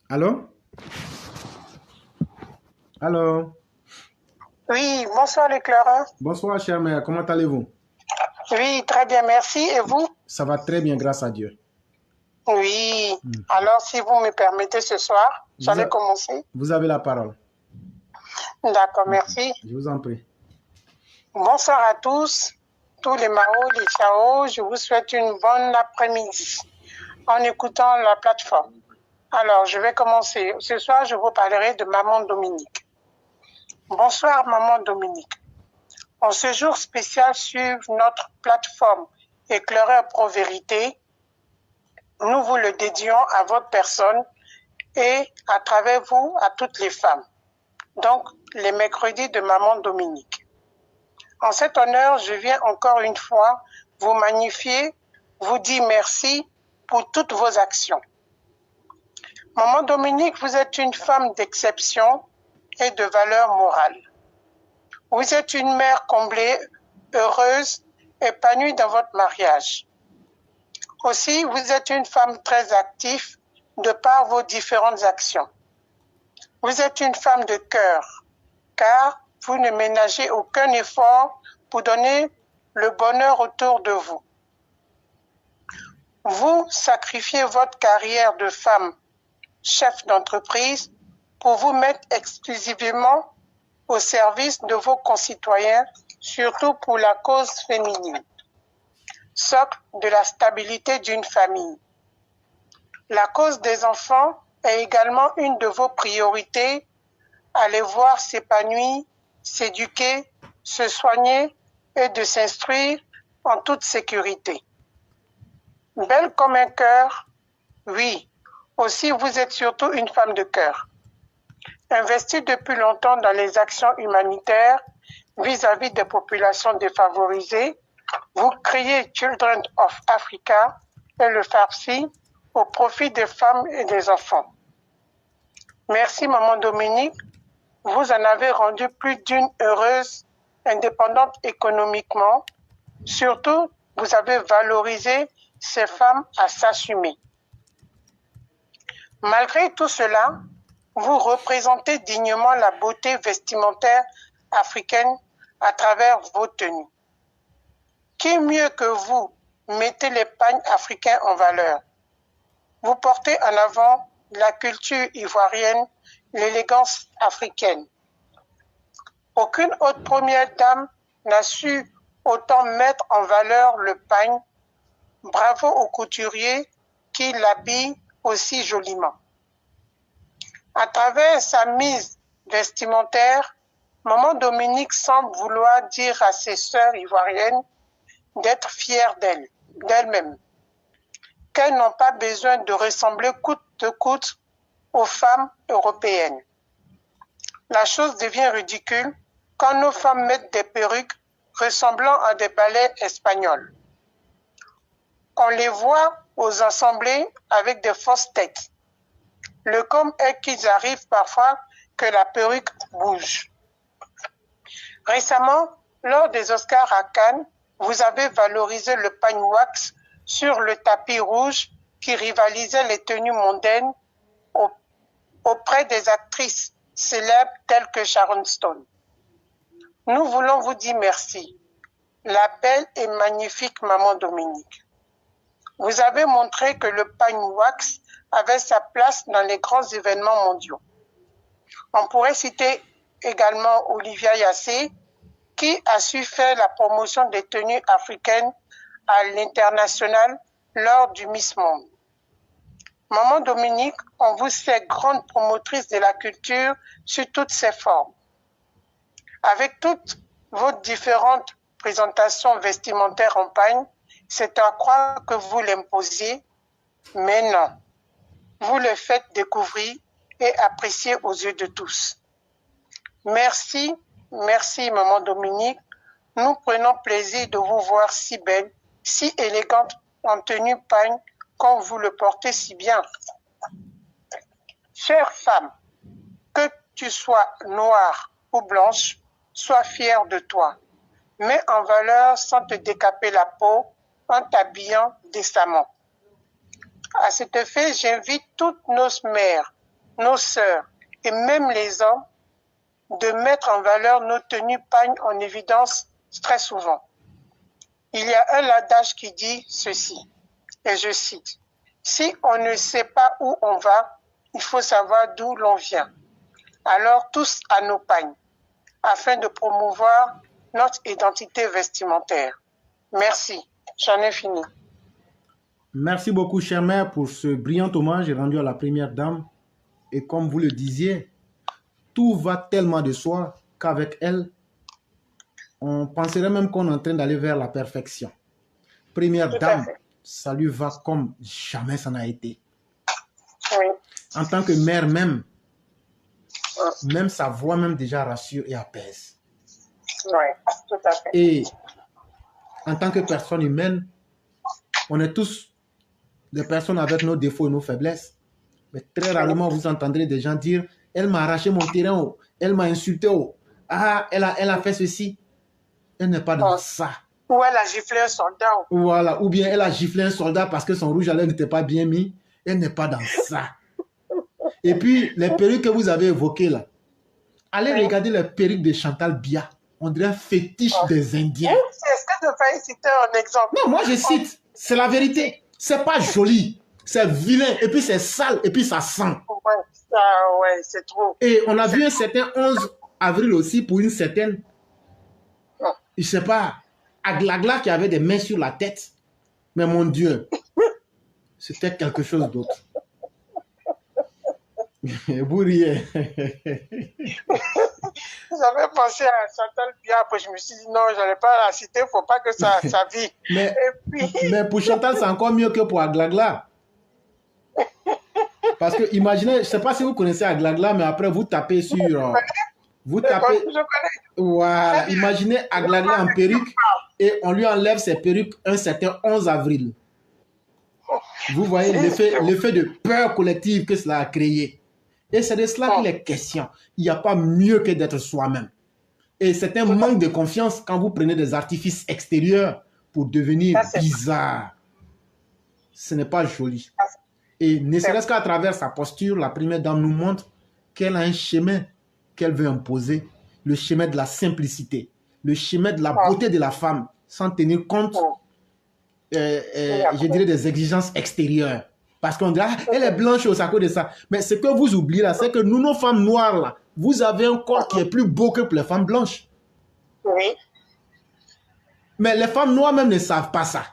Allô? Allô? Oui, bonsoir les Clara. Bonsoir, chère mère. Comment allez-vous? Oui, très bien, merci. Et vous? Ça va très bien, grâce à Dieu. Oui. Hmm. Alors, si vous me permettez ce soir, Vous, j'allais a- commencer. vous avez la parole. D'accord, Ok. merci. Je vous en prie. Bonsoir à tous les Mao, les Chao. Je vous souhaite une bonne après-midi en écoutant la plateforme. Alors, je vais commencer. Ce soir, je vous parlerai de Maman Dominique. Bonsoir, Maman Dominique. En ce jour spécial sur notre plateforme Éclaireur Pro Vérité, nous vous le dédions à votre personne et à travers vous à toutes les femmes. Donc, les mercredis de Maman Dominique. En cet honneur, je viens encore une fois vous magnifier, vous dire merci pour toutes vos actions. Maman Dominique, vous êtes une femme d'exception et de valeur morale. Vous êtes une mère comblée, heureuse, épanouie dans votre mariage. Aussi, vous êtes une femme très active de par vos différentes actions. Vous êtes une femme de cœur, car vous ne ménagez aucun effort pour donner le bonheur autour de vous. Vous sacrifiez votre carrière de femme chef d'entreprise pour vous mettre exclusivement au service de vos concitoyens, surtout pour la cause féminine, socle de la stabilité d'une famille. La cause des enfants est également une de vos priorités à les voir s'épanouir, s'éduquer, se soigner et de s'instruire en toute sécurité. Belle comme un cœur, oui, aussi vous êtes surtout une femme de cœur. Investie depuis longtemps dans les actions humanitaires vis-à-vis des populations défavorisées, vous créez Children of Africa et le FARCI au profit des femmes et des enfants. Merci Maman Dominique, vous en avez rendu plus d'une heureuse, indépendante économiquement. Surtout, vous avez valorisé ces femmes à s'assumer. Malgré tout cela, vous représentez dignement la beauté vestimentaire africaine à travers vos tenues. Qui mieux que vous mettez les pagnes africains en valeur? Vous portez en avant la culture ivoirienne, l'élégance africaine. Aucune autre première dame n'a su autant mettre en valeur le pagne. Bravo aux couturiers qui l'habillent aussi joliment. À travers sa mise vestimentaire, Maman Dominique semble vouloir dire à ses sœurs ivoiriennes d'être fières d'elles-mêmes, qu'elles n'ont pas besoin de ressembler coûte que coûte aux femmes européennes. La chose devient ridicule quand nos femmes mettent des perruques ressemblant à des ballets espagnols. On les voit aux assemblées avec des fausses têtes. Le com est qu'ils arrivent parfois que la perruque bouge. Récemment, lors des Oscars à Cannes, vous avez valorisé le pagne wax sur le tapis rouge qui rivalisait les tenues mondaines auprès des actrices célèbres telles que Sharon Stone. Nous voulons vous dire merci. La belle et magnifique Maman Dominique. Vous avez montré que le pagne wax avait sa place dans les grands événements mondiaux. On pourrait citer également Olivia Yassé, qui a su faire la promotion des tenues africaines à l'international lors du Miss Monde. Maman Dominique, on vous sait grande promotrice de la culture sous toutes ses formes. Avec toutes vos différentes présentations vestimentaires en pagne, c'est à croire que vous l'imposiez, mais non. Vous le faites découvrir et apprécier aux yeux de tous. Merci, merci Maman Dominique. Nous prenons plaisir de vous voir si belle, si élégante en tenue pagne, comme vous le portez si bien. Chère femme, que tu sois noire ou blanche, sois fière de toi. Mets en valeur sans te décaper la peau en t'habillant décemment. À cet effet, j'invite toutes nos mères nos sœurs et même les hommes de mettre en valeur nos tenues pagnes en évidence très souvent. Il y a un adage qui dit ceci, et je cite, « Si on ne sait pas où on va, il faut savoir d'où l'on vient. Alors tous à nos pagnes, afin de promouvoir notre identité vestimentaire. » Merci, j'en ai fini. Merci beaucoup, chère mère, pour ce brillant hommage rendu à la première dame. Et comme vous le disiez, tout va tellement de soi qu'avec elle, on penserait même qu'on est en train d'aller vers la perfection. Première dame, ça lui va comme jamais ça n'a été. Oui. En tant que mère même sa voix même déjà rassure et apaise. Oui, tout à fait. Et en tant que personne humaine, on est tous des personnes avec nos défauts et nos faiblesses. Mais très rarement, vous entendrez des gens dire « Elle m'a arraché mon terrain, oh. Elle m'a insulté, oh. Ah, elle a fait ceci. » Elle n'est pas dans ça. Ou elle a giflé un soldat. Voilà. Ou bien elle a giflé un soldat parce que son rouge à lèvres n'était pas bien mis. Elle n'est pas dans ça. Et puis, les perruques que vous avez évoquées là, allez regarder les perruques de Chantal Biya. On dirait un fétiche des Indiens. Est-ce que tu peux citer un exemple? Non, moi je cite. C'est la vérité. C'est pas joli. C'est vilain. Et puis c'est sale. Et puis ça sent. Ouais, c'est trop. Et on a vu un certain 11 avril aussi pour une certaine, je sais pas, Aglagla qui avait des mains sur la tête. Mais mon Dieu, c'était quelque chose d'autre. Vous riez. J'avais pensé à Chantal Biya, après je me suis dit non, je n'allais pas la citer, il ne faut pas que ça vive. Mais pour Chantal, c'est encore mieux que pour Aglagla. Parce que imaginez, je ne sais pas si vous connaissez Aglagla, mais après vous tapez sur... vous tapez... Je connais. Voilà, imaginez Aglagla en perruque et on lui enlève ses perruques un certain 11 avril. Vous voyez l'effet de peur collective que cela a créé. Et c'est de cela qu'il est question. Il n'y a pas mieux que d'être soi-même. Et c'est un manque de confiance quand vous prenez des artifices extérieurs pour devenir bizarre. Ce n'est pas joli. Et ne serait-ce qu'à travers sa posture, la première dame nous montre qu'elle a un chemin qu'elle veut imposer. Le chemin de la simplicité. Le chemin de la beauté de la femme, sans tenir compte, je dirais, des exigences extérieures. Parce qu'on dit, ah, elle est blanche à cause de ça. Mais ce que vous oubliez là, c'est que nous, nos femmes noires, là, vous avez un corps qui est plus beau que pour les femmes blanches. Oui. Mais les femmes noires même ne savent pas ça.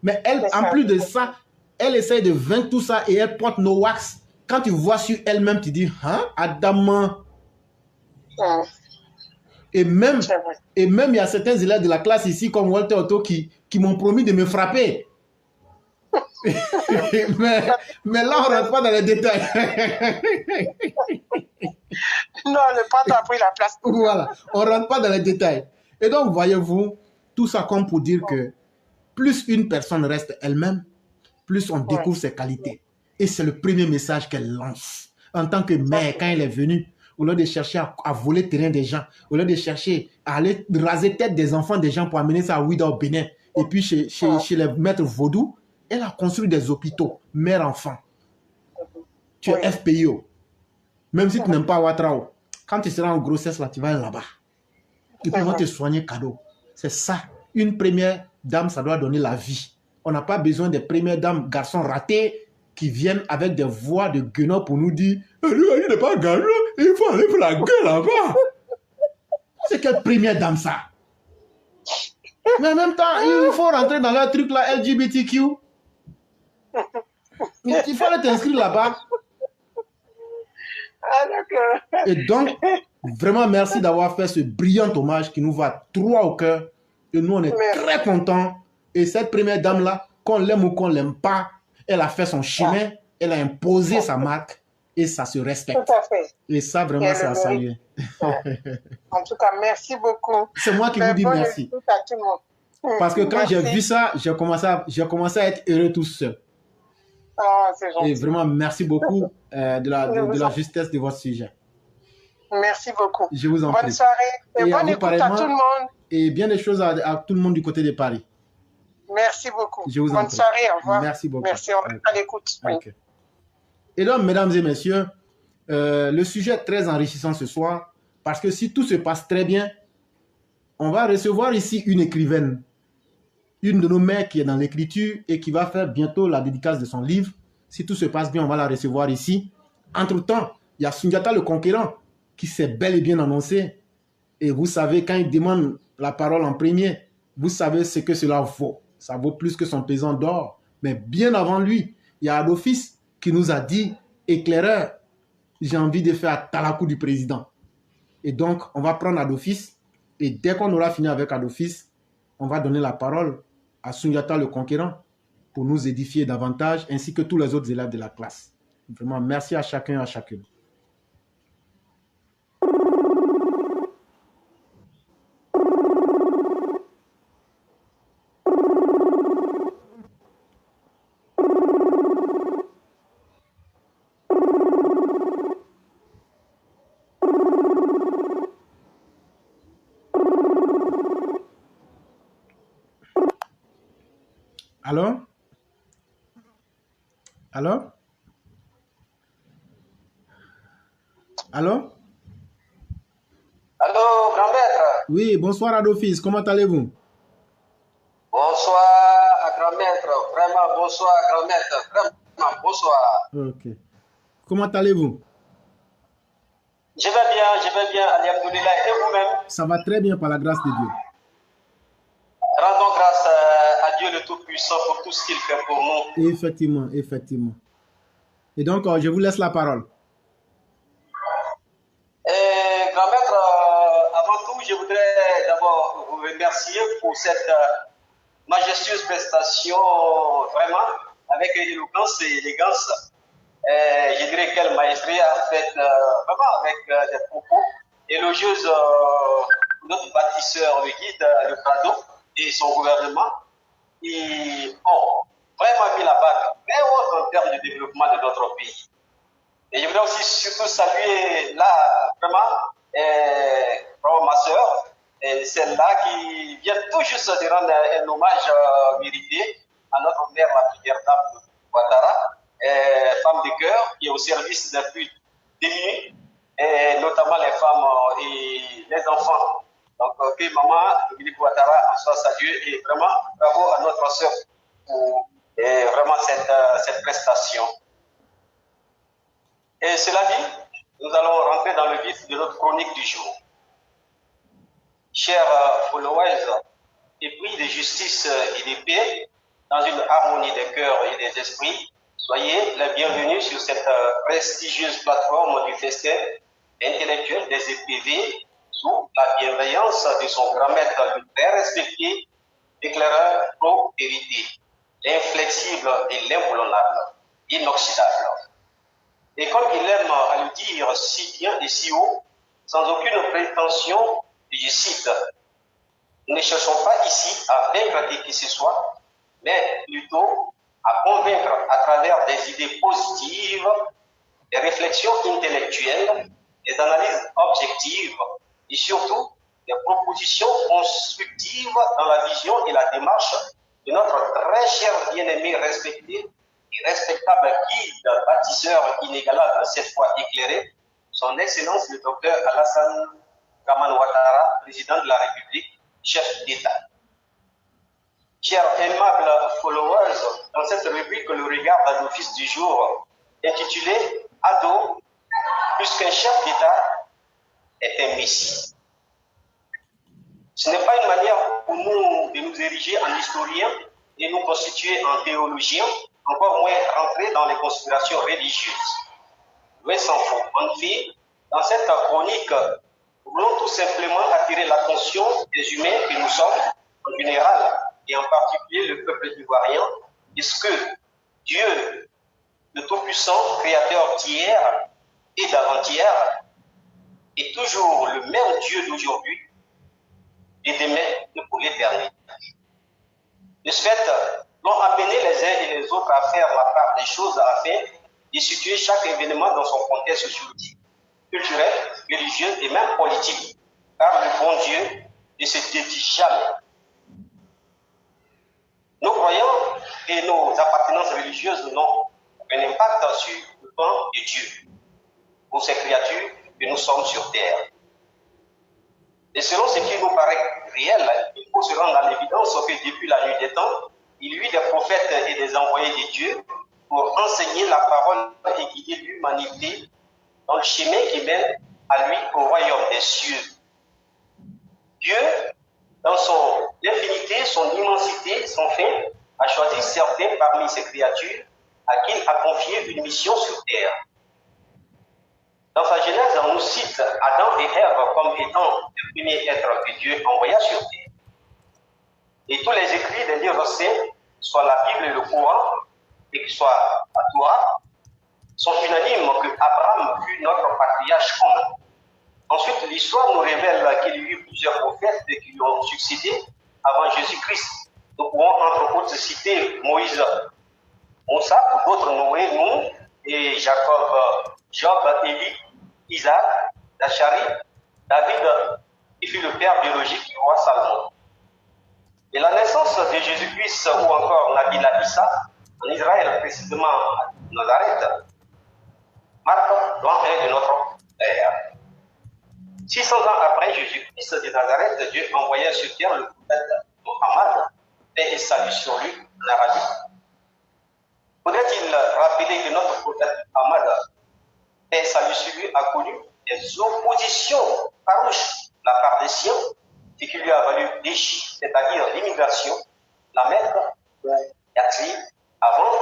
Mais elle, en plus de ça, elle essaye de vaincre tout ça et elle porte nos wax. Quand tu vois sur elle-même, tu dis, hein, Adam. Et même, il y a certains élèves de la classe ici, comme Walter Otto, qui m'ont promis de me frapper. mais là, on ne rentre pas dans les détails. Non, le printemps a pris la place. Voilà, on ne rentre pas dans les détails. Et donc, voyez-vous, tout ça comme pour dire que plus une personne reste elle-même, plus on découvre ses qualités. Et c'est le premier message qu'elle lance. En tant que mère, quand elle est venue, au lieu de chercher à voler le terrain des gens, au lieu de chercher à aller raser tête des enfants des gens pour amener ça à Ouida au Bénin, et puis chez les maîtres vaudous, elle a construit des hôpitaux, mère-enfant. Tu es FPIO. Même si tu n'aimes pas Ouattara, quand tu seras en grossesse, là, tu vas aller là-bas. Et puis, ils vont te soigner cadeau. C'est ça. Une première dame, ça doit donner la vie. On n'a pas besoin des premières dames, garçons ratés, qui viennent avec des voix de guenot pour nous dire « Il n'est pas gagnant, il faut aller pour la gueule là-bas. » C'est quelle première dame, ça? Mais en même temps, il faut rentrer dans leur truc là, LGBTQ. Il faut aller t'inscrire là-bas. Et donc, vraiment merci d'avoir fait ce brillant hommage qui nous va droit au cœur. Et nous, on est très contents. Et cette première dame-là, qu'on l'aime ou qu'on ne l'aime pas, elle a fait son chemin, elle a imposé sa marque et ça se respecte. Tout à fait. Et ça, vraiment, c'est à saluer. En tout cas, merci beaucoup. C'est moi qui vous dis merci. À tout le monde. Parce que quand j'ai vu ça, j'ai commencé à être heureux tout seul. Ah, c'est gentil. Et vraiment, merci beaucoup de la justesse de votre sujet. Merci beaucoup. Je vous en prie. Bonne soirée et bonne écoute à tout le monde. Et bien des choses à tout le monde du côté de Paris. Merci beaucoup. Je vous en prie. Bonne soirée, au revoir. Merci beaucoup. Merci, on est à l'écoute. Okay. Et donc, mesdames et messieurs, Le sujet est très enrichissant ce soir parce que si tout se passe très bien, on va recevoir ici une écrivaine, une de nos mères qui est dans l'écriture et qui va faire bientôt la dédicace de son livre. Si tout se passe bien, on va la recevoir ici. Entre-temps, il y a Sundiata le Conquérant qui s'est bel et bien annoncé. Et vous savez, quand il demande la parole en premier, vous savez ce que cela vaut. Ça vaut plus que son pesant d'or. Mais bien avant lui, il y a Adofis qui nous a dit, éclaireur, j'ai envie de faire Talakou du président. Et donc, on va prendre Adofis. Et dès qu'on aura fini avec Adofis, on va donner la parole à Sundiata le Conquérant pour nous édifier davantage, ainsi que tous les autres élèves de la classe. Vraiment, merci à chacun et à chacune. Allô? Allô? Allô? Allô, grand maître. Oui, bonsoir Adofis, comment allez-vous? Bonsoir, grand maître. Vraiment, bonsoir, grand maître. Vraiment, bonsoir. Ok. Comment allez-vous? Je vais bien, alhamdoulilah. Et vous-même? Ça va très bien par la grâce de Dieu. Rendons grâce à Dieu le Tout-Puissant pour tout ce qu'il fait pour nous. Effectivement, effectivement. Et donc, je vous laisse la parole. Et, grand maître, avant tout, je voudrais d'abord vous remercier pour cette majestueuse prestation, vraiment, avec éloquence et élégance. Je dirais quelle maestrie a fait vraiment avec des propos élogieuses notre bâtisseur, le guide, le Prado et son gouvernement, qui ont vraiment mis la barre très haute en termes de développement de notre pays. Et je voudrais aussi surtout saluer là, vraiment, ma soeur, celle-là qui vient tout juste de rendre un hommage mérité à notre mère, la première dame de Ouattara, femme de cœur qui est au service des plus démunis, et notamment les femmes et les enfants. Donc, que maman, Philippe Ouattara, en soit saluée et vraiment bravo à notre soeur pour vraiment cette prestation. Et cela dit, nous allons rentrer dans le vif de notre chronique du jour. Chers followers, épris de justice et de paix, dans une harmonie des cœurs et des esprits, soyez les bienvenus sur cette prestigieuse plateforme du festin intellectuel des EPV sous la bienveillance de son grand maître, le très respecté, éclaireur pro-hérité, inflexible et l'inviolable, inoxydable. Et comme il aime à le dire si bien et si haut, sans aucune prétention, je cite, nous ne cherchons pas ici à vaincre qui que ce soit, mais plutôt à convaincre à travers des idées positives, des réflexions intellectuelles, des analyses objectives et surtout des propositions constructives dans la vision et la démarche de notre très cher bien-aimé respecté et respectable guide, bâtisseur inégalable, cette fois éclairé, son Excellence le docteur Alassane Dramane Ouattara, président de la République, chef d'État. Chers aimables followers, dans cette rubrique, le regard à l'office du jour, intitulé Ado, plus qu'un chef d'État, est un messie. Ce n'est pas une manière pour nous de nous ériger en historiens et nous constituer en théologiens, encore moins rentrer dans les considérations religieuses. Mais sans faux. En fait, dans cette chronique, nous voulons tout simplement attirer l'attention des humains que nous sommes, en général, et en particulier le peuple ivoirien, puisque Dieu, le Tout-Puissant, Créateur d'hier et d'avant-hier, est toujours le même Dieu d'aujourd'hui et demain et pour l'éternité. De ce fait, nous avons amené les uns et les autres à faire la part des choses afin de situer chaque événement dans son contexte juridique, culturel, religieux et même politique, car le bon Dieu ne se dédie jamais. Nos croyants et nos appartenances religieuses n'ont un impact sur le plan de Dieu. pour ces créatures que nous sommes sur terre. Et selon ce qui nous paraît réel, il faut se rendre à l'évidence que depuis la nuit des temps, il y eut des prophètes et des envoyés de Dieu pour enseigner la parole et guider l'humanité dans le chemin qui mène à lui au royaume des cieux. Dieu, dans son infinité, son immensité, son fin, a choisi certains parmi ses créatures à qui il a confié une mission sur terre. Dans sa Genèse, on nous cite Adam et Ève comme étant les premiers êtres que Dieu envoya sur terre. Et tous les écrits des livres saints, soit la Bible et le Coran, et que soit la Torah, sont unanimes que Abraham fut notre patriarche commun. Ensuite, l'histoire nous révèle qu'il y eut plusieurs prophètes qui lui ont succédé avant Jésus-Christ. Nous pouvons entre autres citer Moïse, Moussa, ou d'autres Noé, nous, et Jacob, Job, Élie, Isaac, Zachari, David, qui fut le père biologique du roi Salomon. Et la naissance de Jésus-Christ ou encore Nabi Issa en Israël, précisément à Nazareth, marque l'an 1 de notre ère. 600 ans après Jésus-Christ de Nazareth, Dieu envoya sur terre le prophète Mohammed, paix et salut sur lui en Arabie. Faudrait-il rappeler que notre prophète Mohammed, paix et salut sur lui, a connu des oppositions farouches de la part des siens, ce qui lui a valu l'Égypte, c'est-à-dire l'immigration, la Mecque ou Yathri, avant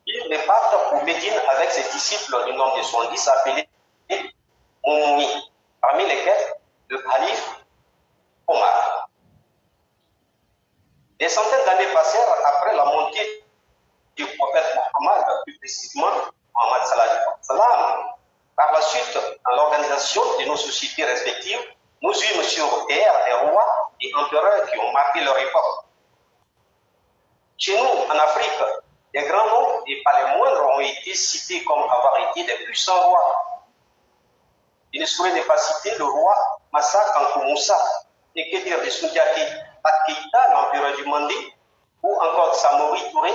qu'il ne parte pour Médine avec ses disciples du nombre de 70 appelés Moumouni, parmi lesquels le calife Omar. Des centaines d'années passèrent après la montée du prophète Mohammed, plus précisément Mohammed Salam. Par la suite, dans l'organisation de nos sociétés respectives, nous eûmes sur terre des rois et empereurs qui ont marqué leur époque. Chez nous, en Afrique, des grands noms, et pas les moindres, ont été cités comme avoir été des puissants rois. Il ne saurait ne pas citer le roi Massa Kankou Moussa, et que dire de Sundiaki Keïta, l'empereur du Mandé, ou encore Samori Touré,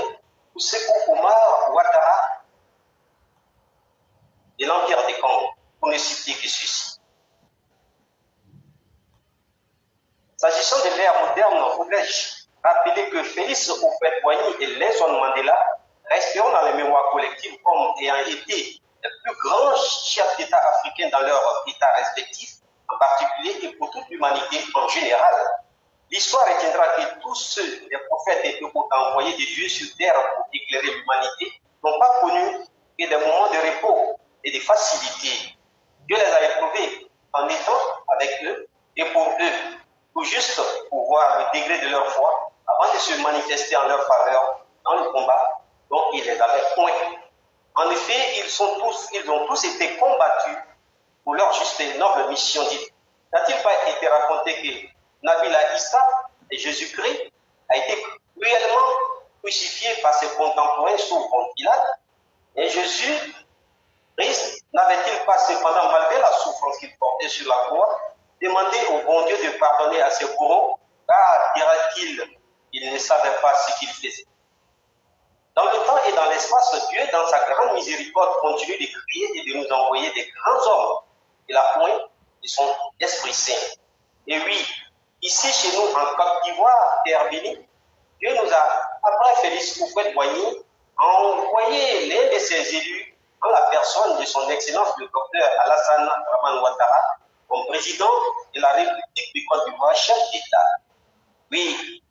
ou Sekou Omar Ouattara, de l'Empire des Congo, pour ne citer que ceci. S'agissant de l'ère moderne, voudrais-je rappeler que Félix Houphouët-Boigny et Nelson Mandela resteront dans les mémoires collectives comme ayant été les plus grands chefs d'État africains dans leur État respectif, en particulier et pour toute l'humanité en général. L'histoire retiendra que tous ceux, les prophètes et envoyés de Dieu sur terre pour éclairer l'humanité, n'ont pas connu que des moments de repos et de facilité. Dieu les a éprouvés en étant avec eux et pour eux, tout juste pour voir le degré de leur foi avant de se manifester en leur faveur dans le combat dont ils les avaient point. En effet, ils ont tous été combattus pour leur juste et noble mission divine. N'a-t-il pas été raconté que Nabila Issa et Jésus-Christ a été cruellement crucifié par ses contemporains sous Ponce Pilate, et Jésus-Christ n'avait-il pas cependant, malgré la souffrance qu'il portait sur la croix, demandé au bon Dieu de pardonner à ses bourreaux, car, dira-t-il, il ne savait pas ce qu'il faisait. Dans le temps et dans l'espace, Dieu, dans sa grande miséricorde, continue de créer et de nous envoyer des grands hommes et la pointe de son Esprit Saint. Et oui, ici chez nous, en Côte d'Ivoire, terre bénie, Dieu nous a, après Félix Houphouët-Boigny, envoyé l'un de ses élus en la personne de son Excellence le docteur Alassane Dramane Ouattara comme président de la République du Côte d'Ivoire, chef d'État. Oui,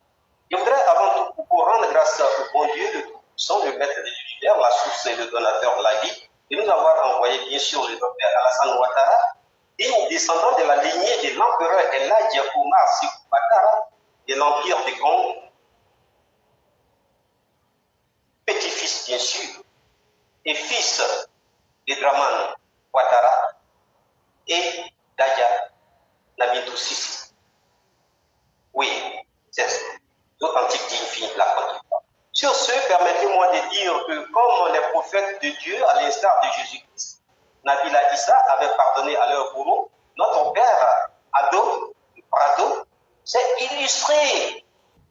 je voudrais avant tout pour rendre grâce au bon Dieu, le Tout-Puissant, le Maître de l'univers, la source et le donateur de la vie, de nous avoir envoyé bien sûr le docteur Alassane Ouattara, et descendant de la lignée de l'empereur Eladji Omar Sékou Ouattara de l'Empire des Congo, petit-fils bien sûr, et fils de Dramane Ouattara et d'Adja Nabitou Sissi. Oui, c'est l'authentique digne la Côte. Sur ce, permettez-moi de dire que comme les prophètes de Dieu, à l'instar de Jésus-Christ, Nabila Issa avait pardonné à leur bourreau, notre père Ado Prado s'est illustré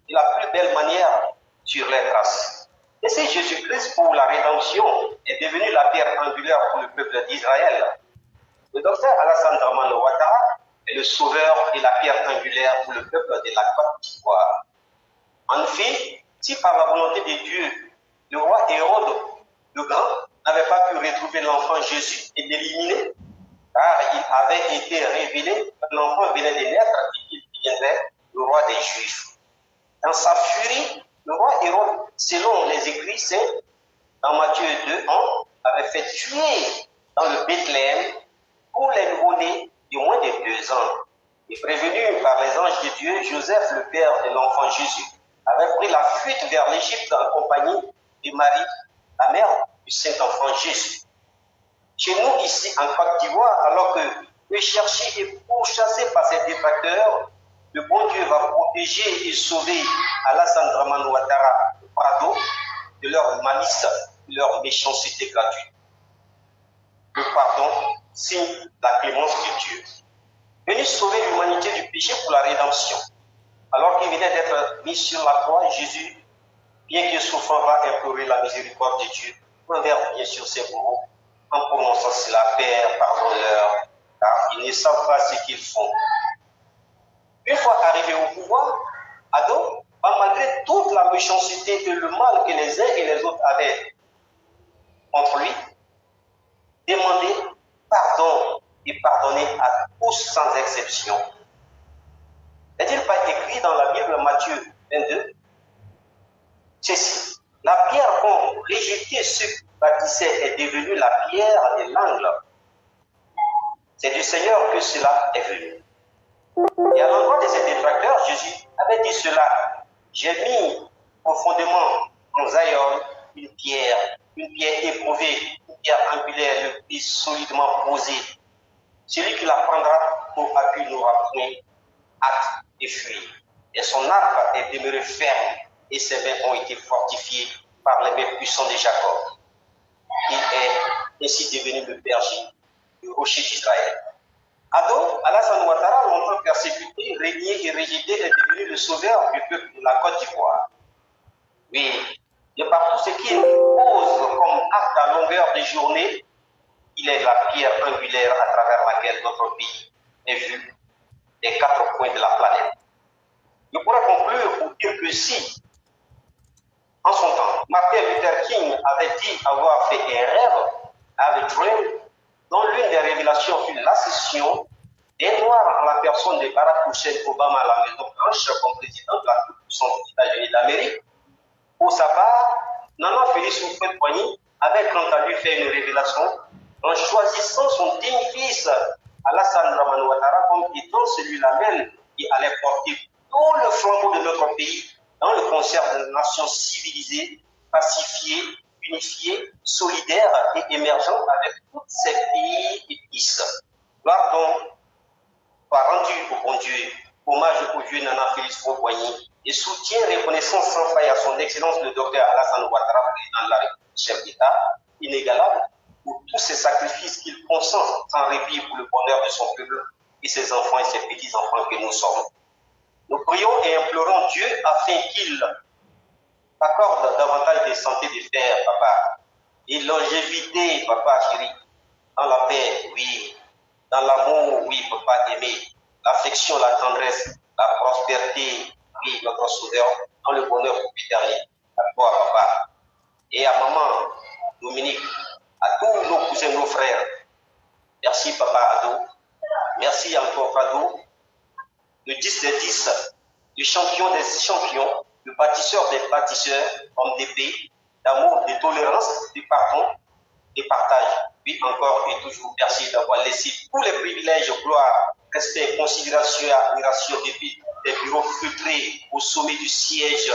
de la plus belle manière sur les traces. Et c'est Jésus-Christ pour la rédemption est devenu la pierre angulaire pour le peuple d'Israël. Le docteur Alassane Dramane Ouattara est le sauveur et la pierre angulaire pour le peuple de la Côte d'Ivoire. En effet, si par la volonté de Dieu, le roi Hérode le Grand n'avait pas pu retrouver l'enfant Jésus et l'éliminer, car il avait été révélé que l'enfant venait de naître et qu'il deviendrait le roi des Juifs. Dans sa furie, le roi Hérode, selon les écrits saints, dans Matthieu 2:1, avait fait tuer dans le Bethléem tous les nouveau-nés de moins de 2 ans. Et prévenu par les anges de Dieu, Joseph, le père de l'enfant Jésus, avait pris la fuite vers l'Égypte en compagnie de Marie, la mère du Saint-Enfant Jésus. Chez nous, ici en Côte d'Ivoire, alors que recherché et pourchassé par ses détracteurs, le bon Dieu va protéger et sauver Alassane Dramane Ouattara et Prado de leur malice, de leur méchanceté gratuite. Le pardon signe la clémence de Dieu. Venu sauver l'humanité du péché pour la rédemption. Alors qu'il venait d'être mis sur la croix, Jésus, bien que souffrant, va implorer la miséricorde de Dieu envers bien sûr ses bourreaux, en prononçant cela, Père, pardonne-leur, car ils ne savent pas ce qu'ils font. Une fois arrivé au pouvoir, Adam, malgré toute la méchanceté et le mal que les uns et les autres avaient contre lui, demandait pardon et pardonner à tous sans exception. N'est-il pas écrit dans la Bible, Matthieu 22, ceci, la pierre qu'ont rejeté ceux qui bâtissaient est devenue la pierre de l'angle. C'est du Seigneur que cela est venu. Et à l'endroit de ses détracteurs, Jésus avait dit cela. J'ai mis profondément en Zion une pierre éprouvée, une pierre angulaire, le plus solidement posée. Celui qui la prendra pour appui n'aura point hâte de fuir. Et son arc est demeuré ferme, et ses mains ont été fortifiées par les mains puissants de Jacob. Il est ainsi devenu le berger, le rocher d'Israël. Ado, Alassane Ouattara, longtemps persécuté, régné et rejeté, est devenu le sauveur du peuple de la Côte d'Ivoire. Oui, de par tout ce qu'il pose comme acte à longueur de journée, il est la pierre angulaire à travers laquelle notre pays est vu des 4 coins de la planète. Je pourrais conclure pour dire que si, en son temps, Martin Luther King avait dit avoir fait un rêve, avait dream, dont l'une des révélations fut l'accession des Noirs en la personne de Barack Hussein Obama à la Maison Blanche comme président de la plus puissante des États-Unis d'Amérique. Pour sa part, Nana Félix Houphouët-Boigny avait quant à lui fait une révélation en choisissant son digne fils Alassane Dramane Ouattara comme étant celui-là même qui allait porter tout le flambeau de notre pays dans le concert de nations civilisées, pacifiées, unifiées, solidaires et émergentes avec tous ces pays et fils. Gloire donc soit rendue au bon Dieu, hommage au Dieu Nana Félix Houphouët-Boigny et soutien et reconnaissance sans faille à son excellence le docteur Alassane Ouattara, président de la République, chef d'État, inégalable, pour tous ces sacrifices qu'il consent sans répit pour le bonheur de son peuple et ses enfants et ses petits-enfants que nous sommes. Nous prions et implorons Dieu afin qu'il accorde davantage de santé de fer, papa, et longévité, papa chéri, dans la paix, oui, dans l'amour, oui, papa aimé, l'affection, la tendresse, la prospérité, oui, notre sauveur, dans le bonheur éternel. À toi, papa, et à maman, Dominique, à tous nos cousins, nos frères. Merci, papa Ado. Merci encore, Ado. Le 10 des 10, le champion des champions, le bâtisseur des bâtisseurs, homme d'épée, d'amour, de tolérance, de pardon, de partage. Oui, encore et toujours, merci d'avoir laissé tous les privilèges, gloire, respect, considération et admiration depuis des bureaux filtrés au sommet du siège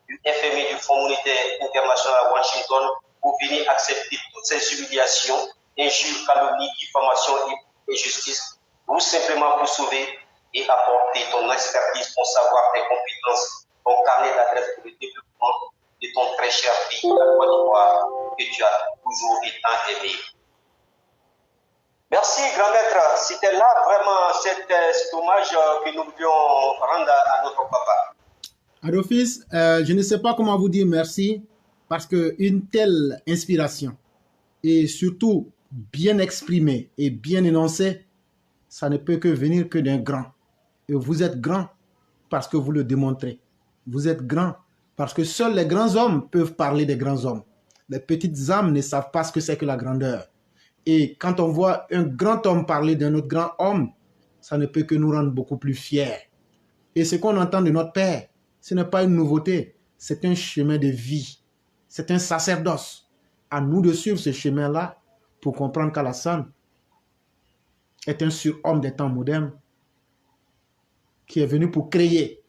du FMI, du Fonds monétaire international à Washington, pour venir accepter toutes ces humiliations, injures, calomnies, diffamations et injustices, ou simplement pour sauver et apporter ton expertise, ton savoir, tes compétences, ton carnet d'adresse pour le développement de ton très cher pays, la Côte d'Ivoire, que tu as toujours et tant aimé. Merci, grand maître. C'était là vraiment cet hommage que nous devions rendre à notre papa. Adolphus, je ne sais pas comment vous dire merci, parce qu'une telle inspiration, et surtout bien exprimé et bien énoncé, ça ne peut que venir que d'un grand. Et vous êtes grand parce que vous le démontrez. Vous êtes grand parce que seuls les grands hommes peuvent parler des grands hommes. Les petites âmes ne savent pas ce que c'est que la grandeur. Et quand on voit un grand homme parler d'un autre grand homme, ça ne peut que nous rendre beaucoup plus fiers. Et ce qu'on entend de notre Père, ce n'est pas une nouveauté, c'est un chemin de vie. C'est un sacerdoce. À nous de suivre ce chemin-là pour comprendre qu'Alassane est un surhomme des temps modernes qui est venu pour créer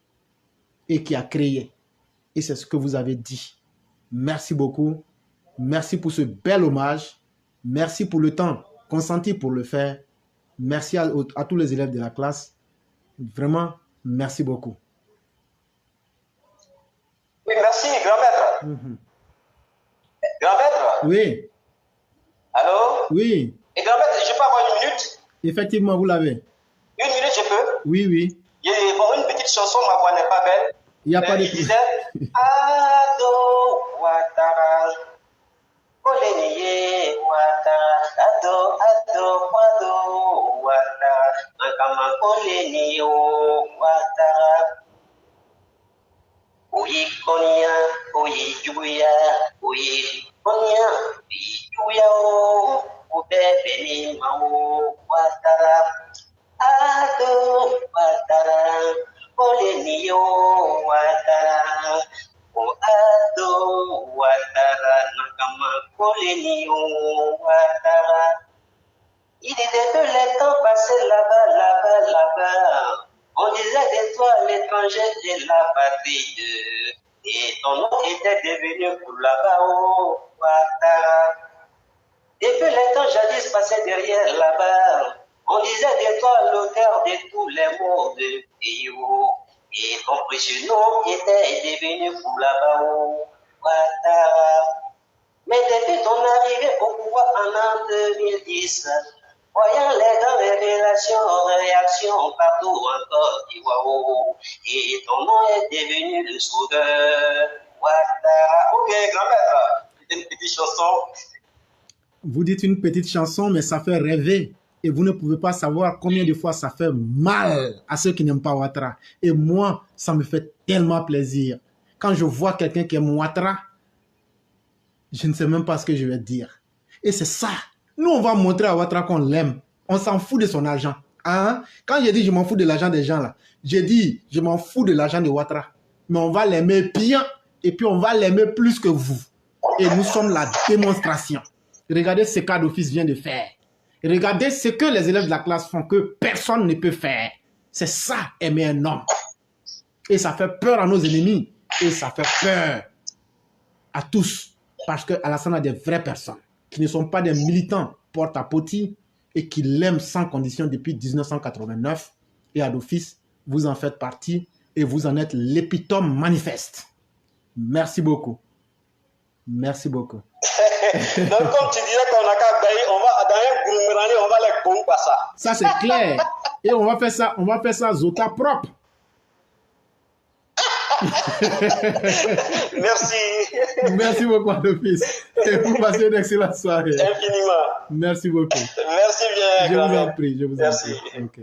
et qui a créé. Et c'est ce que vous avez dit. Merci beaucoup. Merci pour ce bel hommage. Merci pour le temps consenti pour le faire. Merci à tous les élèves de la classe. Vraiment, merci beaucoup. Oui, merci, grand maître. Grand maître? Oui. Allô? Oui. Et grand maître, je peux avoir une minute? Effectivement, vous l'avez. Une minute, je peux? Oui, oui. Bon, une petite chanson, ma voix n'est pas belle. Il n'y a pas de... Je disais, Ado Ouattara, Oleniye Ouattara, Ado Ouattara, Nakama Oleniye Ouattara. Oyi konya, oyi juya, oyi konya, oyi juya o, obebe ni mao Ouattara. Ado Ouattara, Oleniye Ouattara. Ado Ouattara, Nakama Oleniye Ouattara. Il était que les temps passaient là-bas. On disait de toi l'étranger de la patrie. Et ton nom était devenu pour là-bas, oh Ouattara. Depuis les temps jadis passés derrière là-bas, on disait de toi l'auteur de tous les mots de Pio. Et ton précieux nom était devenu pour là-bas, oh Ouattara. Mais depuis ton arrivée au pouvoir en an 2010, voyant les grandes réactions partout en Côte d'Ivoire, et ton nom est devenu le sauveur, Ouattara. Ok, grand-mère, une petite chanson. Vous dites une petite chanson, mais ça fait rêver. Et vous ne pouvez pas savoir combien de fois ça fait mal à ceux qui n'aiment pas Ouattara. Et moi, ça me fait tellement plaisir. Quand je vois quelqu'un qui aime Ouattara, je ne sais même pas ce que je vais dire. Et c'est ça. Nous, on va montrer à Ouattara qu'on l'aime. On s'en fout de son argent. Hein? Quand j'ai dit je m'en fous de l'argent des gens là, j'ai dit je m'en fous de l'argent de Ouattara. Mais on va l'aimer bien et puis on va l'aimer plus que vous. Et nous sommes la démonstration. Regardez ce cas d'office vient de faire. Regardez ce que les élèves de la classe font que personne ne peut faire. C'est ça, aimer un homme. Et ça fait peur à nos ennemis. Et ça fait peur à tous. Parce qu'Alassane a des vraies personnes qui ne sont pas des militants porte-à-potis et qui l'aiment sans condition depuis 1989. Et à d'office, vous en faites partie et vous en êtes l'épitome manifeste. Merci beaucoup. Merci beaucoup. Donc, comme tu disais qu'on a qu'à gagner, on va dans un gourmandie, on va les pomper par ça. Ça, c'est clair. Et on va faire ça Zota propre. Merci. Merci beaucoup, d'office. Et vous passez une excellente soirée. Infiniment. Merci beaucoup. Merci bien. Je vous en prie. Merci. Ok.